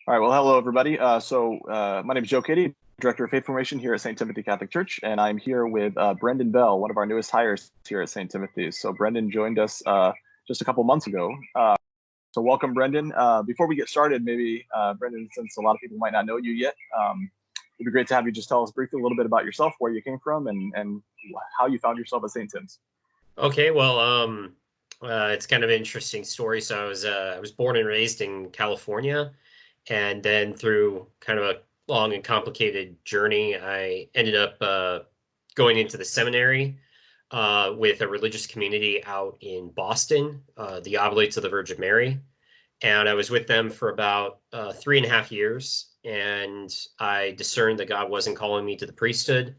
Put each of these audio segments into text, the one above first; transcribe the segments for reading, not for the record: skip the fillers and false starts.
All right. Well, hello, everybody. My name is Joe Cady, Director of Faith Formation here at St. Timothy Catholic Church, and I'm here with Brenden Bell, one of our newest hires here at St. Timothy's. So Brenden joined us just a couple months ago. So welcome, Brenden. Before we get started, maybe, Brenden, since a lot of people might not know you yet, it'd be great to have you just tell us briefly a little bit about yourself, where you came from, and how you found yourself at St. Tim's. Okay, well, it's kind of an interesting story. So I was born and raised in California, and then through kind of a long and complicated journey, I ended up going into the seminary with a religious community out in Boston, the Oblates of the Virgin Mary, and I was with them for about 3.5 years, and I discerned that God wasn't calling me to the priesthood.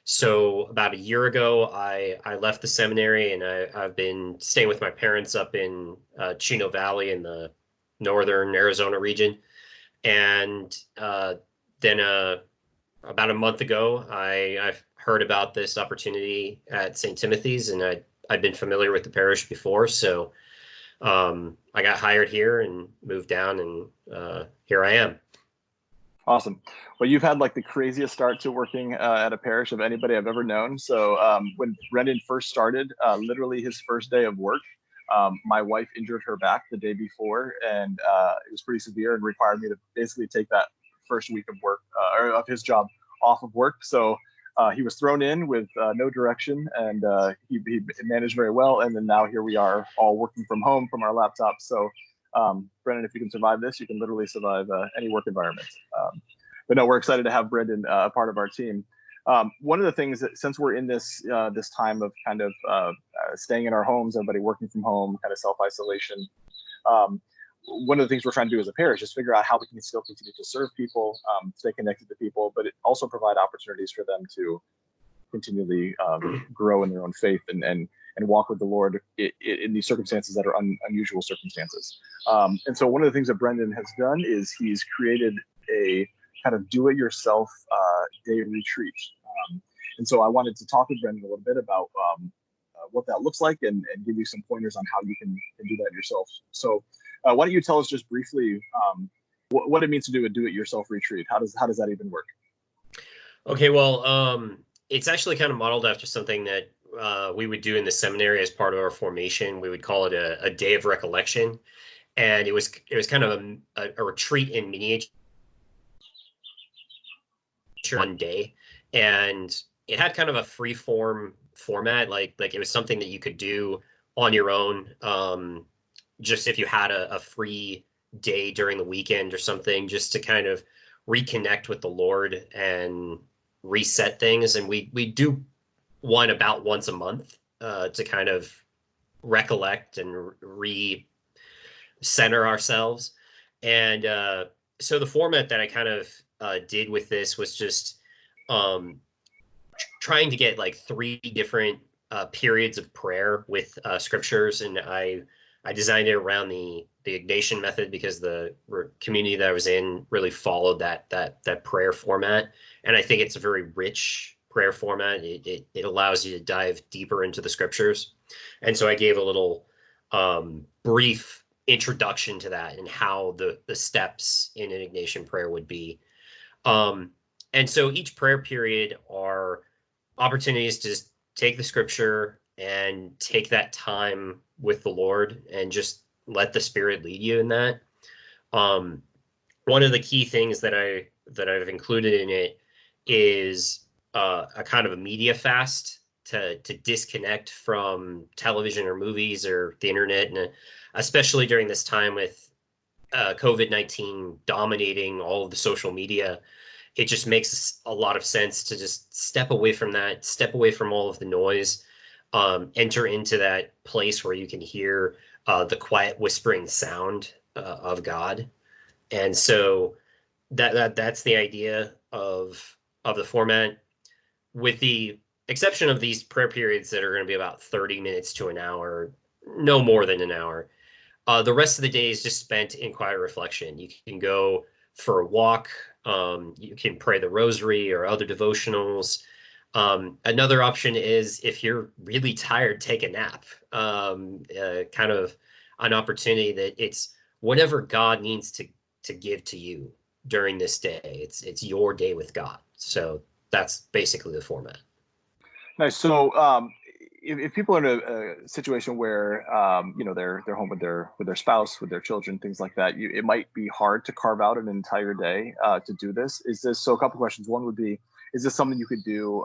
So about a year ago, I left the seminary and I've been staying with my parents up in Chino Valley in the northern Arizona region. And then about a month ago, I've heard about this opportunity at St. Timothy's, and I'd been familiar with the parish before. So I got hired here and moved down, and here I am. Awesome. Well, you've had like the craziest start to working at a parish of anybody I've ever known. So when Brendan first started, literally his first day of work, my wife injured her back the day before, and it was pretty severe and required me to basically take that first week of work or of his job off of work. So he was thrown in with no direction, and he managed very well. And then now here we are, all working from home from our laptops. So Brendan, if you can survive this, you can literally survive any work environment. But no, we're excited to have Brendan a part of our team. One of the things that, since we're in this time of kind of staying in our homes, everybody working from home, kind of self isolation, um, one of the things we're trying to do as a parish is figure out how we can still continue to serve people, stay connected to people, but it also provide opportunities for them to continually grow in their own faith and walk with the Lord in these circumstances that are unusual circumstances. And so one of the things that Brendan has done is he's created a kind of do-it-yourself day retreat. And so I wanted to talk with Brendan a little bit about what that looks like and give you some pointers on how you can do that yourself. So why don't you tell us just briefly what it means to do a do-it-yourself retreat? How does that even work? Okay, well, it's actually kind of modeled after something that we would do in the seminary as part of our formation. We would call it a day of recollection, and it was kind of a retreat in miniature, one day, and it had kind of a free form format, like it was something that you could do on your own, just if you had a free day during the weekend or something, just to kind of reconnect with the Lord and reset things. And we do one about once a month to kind of recollect and recenter ourselves. And so the format that I kind of did with this was just um, trying to get like three different periods of prayer with scriptures, and I designed it around the Ignatian method because the community that I was in really followed that prayer format, and I think it's a very rich prayer format. It allows you to dive deeper into the scriptures, and so I gave a little brief introduction to that and how the steps in an Ignatian prayer would be. Um, and so each prayer period are opportunities to just take the scripture and take that time with the Lord and just let the Spirit lead you in that. Um, One of the key things that I've included in it is a kind of a media fast to disconnect from television or movies or the internet, and especially during this time with COVID-19 dominating all of the social media, it just makes a lot of sense to just step away from that, step away from all of the noise, enter into that place where you can hear the quiet whispering sound of God. And so that's the idea of the format, with the exception of these prayer periods that are going to be about 30 minutes to an hour, no more than an hour. The rest of the day is just spent in quiet reflection. You can go for a walk. You can pray the rosary or other devotionals. Another option is, if you're really tired, take a nap. Kind of an opportunity that it's whatever God needs to give to you during this day. It's your day with God. So that's basically the format. Nice. So, if people are in a situation where they're home with their spouse, with their children, things like that, it might be hard to carve out an entire day to do this. Is this so? A couple questions. One would be, is this something you could do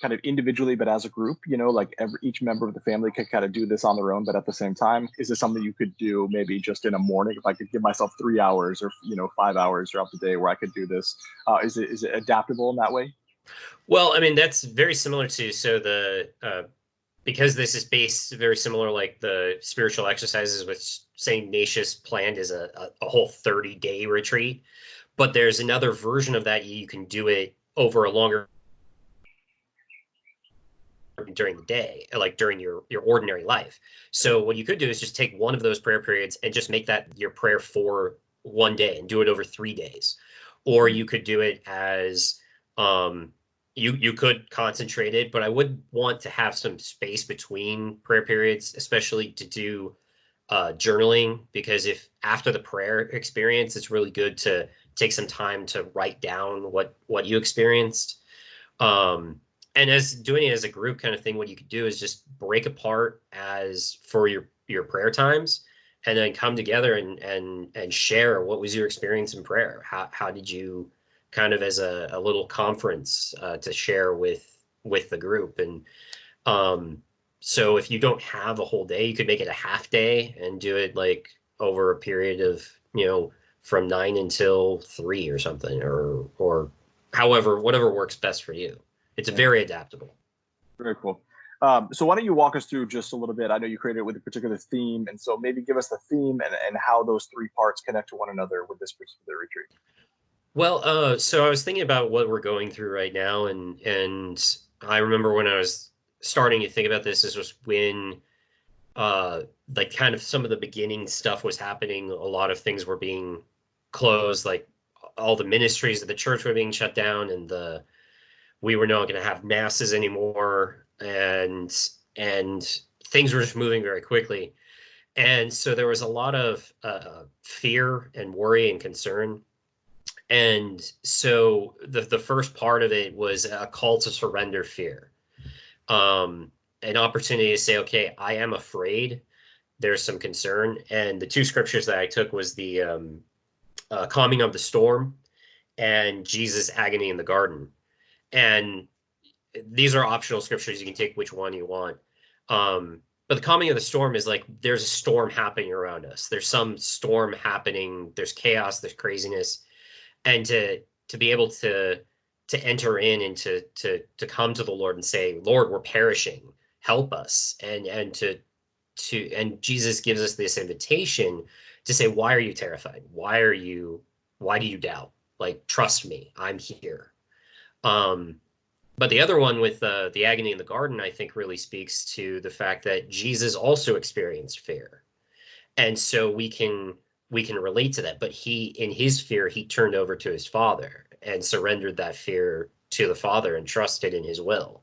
kind of individually, but as a group? Like each member of the family could kind of do this on their own, but at the same time, is this something you could do maybe just in a morning? If I could give myself 3 hours or 5 hours throughout the day where I could do this, is it adaptable in that way? Well, I mean, that's very similar to, so the because this is based very similar, like the spiritual exercises, which St. Ignatius planned as a whole 30-day retreat. But there's another version of that. You can do it over a longer during the day, like during your ordinary life. So what you could do is just take one of those prayer periods and just make that your prayer for one day and do it over 3 days. Or you could do it as you could concentrate it, but I would want to have some space between prayer periods, especially to do journaling, because if after the prayer experience, it's really good to take some time to write down what you experienced. Um, and as doing it as a group kind of thing, what you could do is just break apart as for your prayer times, and then come together and share what was your experience in prayer. How did you kind of as a little conference to share with the group. And so if you don't have a whole day, you could make it a half day and do it like over a period of, from 9 until 3 or something, or however, whatever works best for you. It's Yeah, very adaptable. very cool. So why don't you walk us through just a little bit? I know you created it with a particular theme, and so maybe give us the theme and how those three parts connect to one another with this particular retreat. Well, so I was thinking about what we're going through right now, and I remember when I was starting to think about this was when like kind of some of the beginning stuff was happening. A lot of things were being closed, like all the ministries of the church were being shut down, and we were not going to have masses anymore, and things were just moving very quickly. And so there was a lot of fear and worry and concern. And so the first part of it was a call to surrender fear, an opportunity to say, okay, I am afraid. There's some concern. And the two scriptures that I took was the calming of the storm and Jesus' agony in the garden. And these are optional scriptures. You can take which one you want. But the calming of the storm is like there's a storm happening around us. There's some storm happening. There's chaos. There's craziness, and to be able to enter in and to come to the Lord and say, Lord, we're perishing. Help us. And Jesus gives us this invitation to say, why are you terrified? Why do you doubt? Like, trust me, I'm here. Um, but the other one with the agony in the garden, I think really speaks to the fact that Jesus also experienced fear. And so we can relate to that. But he, in his fear, he turned over to his Father and surrendered that fear to the Father and trusted in his will.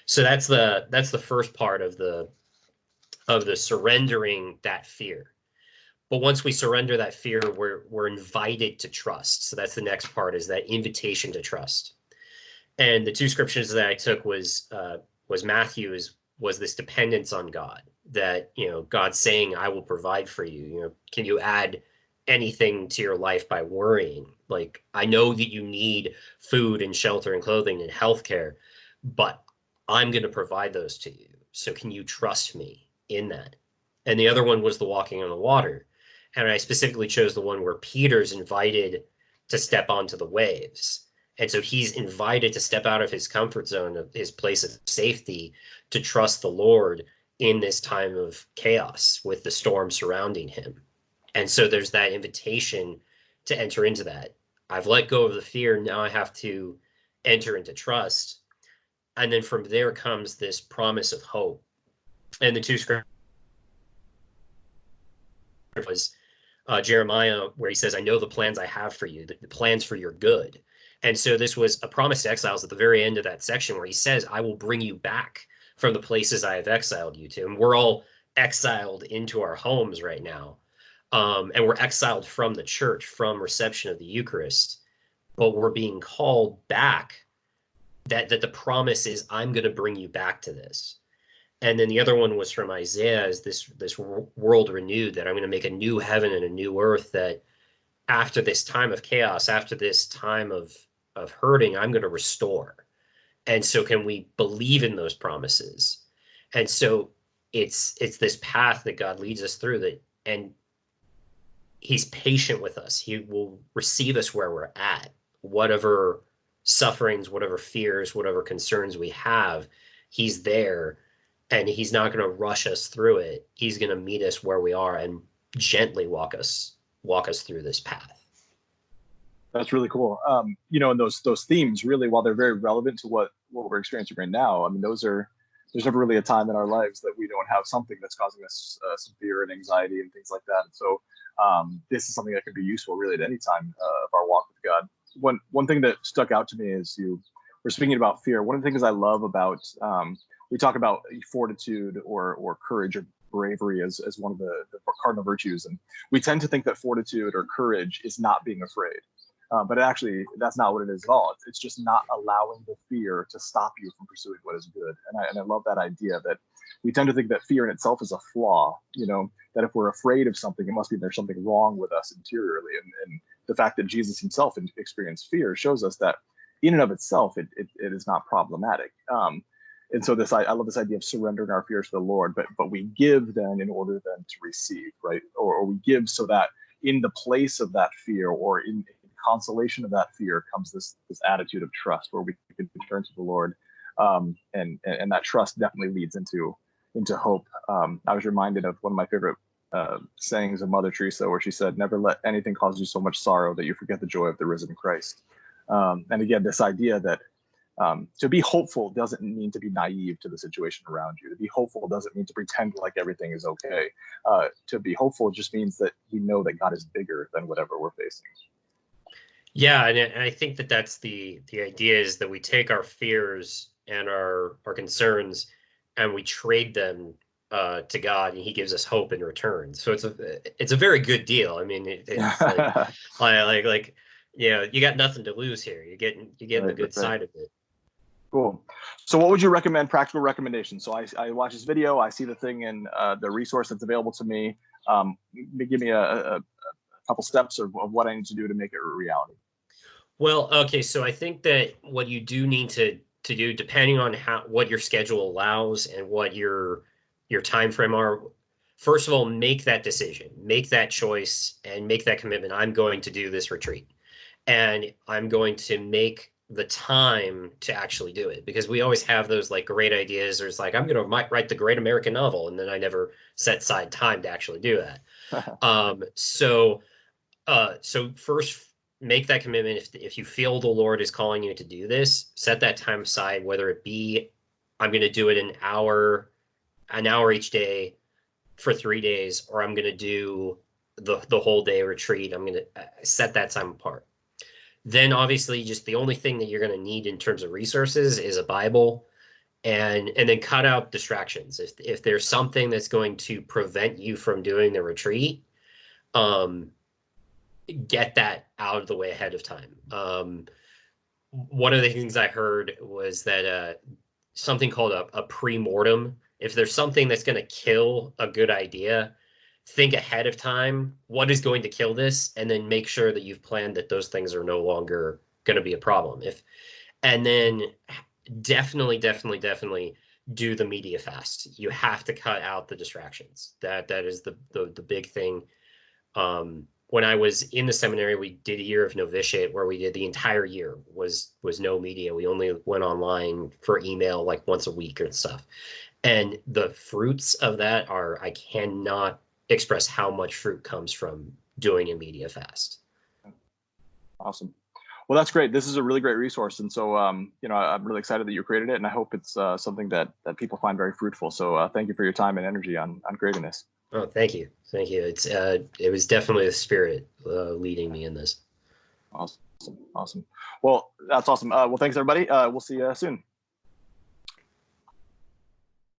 So that's the first part of the surrendering that fear. But once we surrender that fear, we're invited to trust. So that's the next part, is that invitation to trust. And the two scriptures that I took was Matthew's, was this dependence on God, that God saying, I will provide for you. Can you add anything to your life by worrying? Like, I know that you need food and shelter and clothing and healthcare, but I'm going to provide those to you. So can you trust me in that? And the other one was the walking on the water. And I specifically chose the one where Peter's invited to step onto the waves. And so he's invited to step out of his comfort zone, of his place of safety, to trust the Lord in this time of chaos with the storm surrounding him. And so there's that invitation to enter into that. I've let go of the fear. Now I have to enter into trust. And then from there comes this promise of hope. And the two scriptures was Jeremiah, where he says, I know the plans I have for you, the plans for your good. And so this was a promise to exiles at the very end of that section, where he says, I will bring you back from the places I have exiled you to. And we're all exiled into our homes right now. And we're exiled from the church, from reception of the Eucharist, but we're being called back. That the promise is, I'm going to bring you back to this. And then the other one was from Isaiah, is this world renewed, that I'm going to make a new heaven and a new earth, that after this time of chaos, after this time of hurting, I'm going to restore. And so can we believe in those promises? And so it's this path that God leads us through, that, and he's patient with us. He will receive us where we're at, whatever sufferings, whatever fears, whatever concerns we have, he's there, and he's not going to rush us through it. He's going to meet us where we are and gently walk us through this path. That's really cool. And those themes really, while they're very relevant to what we're experiencing right now, I mean, there's never really a time in our lives that we don't have something that's causing us some fear and anxiety and things like that. And so this is something that could be useful really at any time of our walk with God. One thing that stuck out to me is we're speaking about fear. One of the things I love about we talk about fortitude or courage or bravery as one of the cardinal virtues, and we tend to think that fortitude or courage is not being afraid. But actually, that's not what it is at all. It's just not allowing the fear to stop you from pursuing what is good. And I love that idea that we tend to think that fear in itself is a flaw, that if we're afraid of something, it must be there's something wrong with us interiorly. And the fact that Jesus himself experienced fear shows us that in and of itself, it is not problematic. And so I love this idea of surrendering our fears to the Lord, but we give then in order then to receive, right? Or we give so that in the place of that fear, or in consolation of that fear, comes this attitude of trust, where we can turn to the Lord, and that trust definitely leads into hope. I was reminded of one of my favorite sayings of Mother Teresa, where she said, "Never let anything cause you so much sorrow that you forget the joy of the risen Christ." And again, this idea that to be hopeful doesn't mean to be naive to the situation around you. To be hopeful doesn't mean to pretend like everything is okay. To be hopeful just means that we know that God is bigger than whatever we're facing. Yeah, and I think that that's the idea, is that we take our fears and our concerns, and we trade them to God, and he gives us hope in return. So it's a very good deal. I mean, it's like you got nothing to lose here. You're getting the Right, good right. side of it. Cool. So what would you recommend, practical recommendations? So I watch this video, I see the thing in the resource that's available to me. Give me a couple steps of what I need to do to make it a reality. Well, okay, so I think that what you do need to do, depending on what your schedule allows and what your time frame are, first of all, make that decision, make that choice, and make that commitment. I'm going to do this retreat, and I'm going to make the time to actually do it, because we always have those like great ideas. There's like, I'm going to write the great American novel, and then I never set aside time to actually do that. So first, make that commitment. If you feel the Lord is calling you to do this, set that time aside, whether it be, I'm going to do it an hour each day for 3 days, or I'm going to do the whole day retreat. I'm going to set that time apart. Then obviously, just the only thing that you're going to need in terms of resources is a Bible, and then cut out distractions. If there's something that's going to prevent you from doing the retreat, um, get that out of the way ahead of time. One of the things I heard was that something called a pre-mortem. If there's something that's going to kill a good idea, think ahead of time, what is going to kill this, and then make sure that you've planned that those things are no longer going to be a problem. And then definitely do the media fast. You have to cut out the distractions. That is the big thing. When I was in the seminary, we did a year of novitiate where we did the entire year was no media. We only went online for email like once a week and stuff. And the fruits of that are, I cannot express how much fruit comes from doing a media fast. Awesome. Well, that's great. This is a really great resource. And so, I'm really excited that you created it, and I hope it's something that people find very fruitful. So thank you for your time and energy on creating this. Oh, thank you. Thank you. It was definitely the spirit leading me in this. Awesome. Awesome. Well, that's awesome. Well, thanks everybody. We'll see you soon.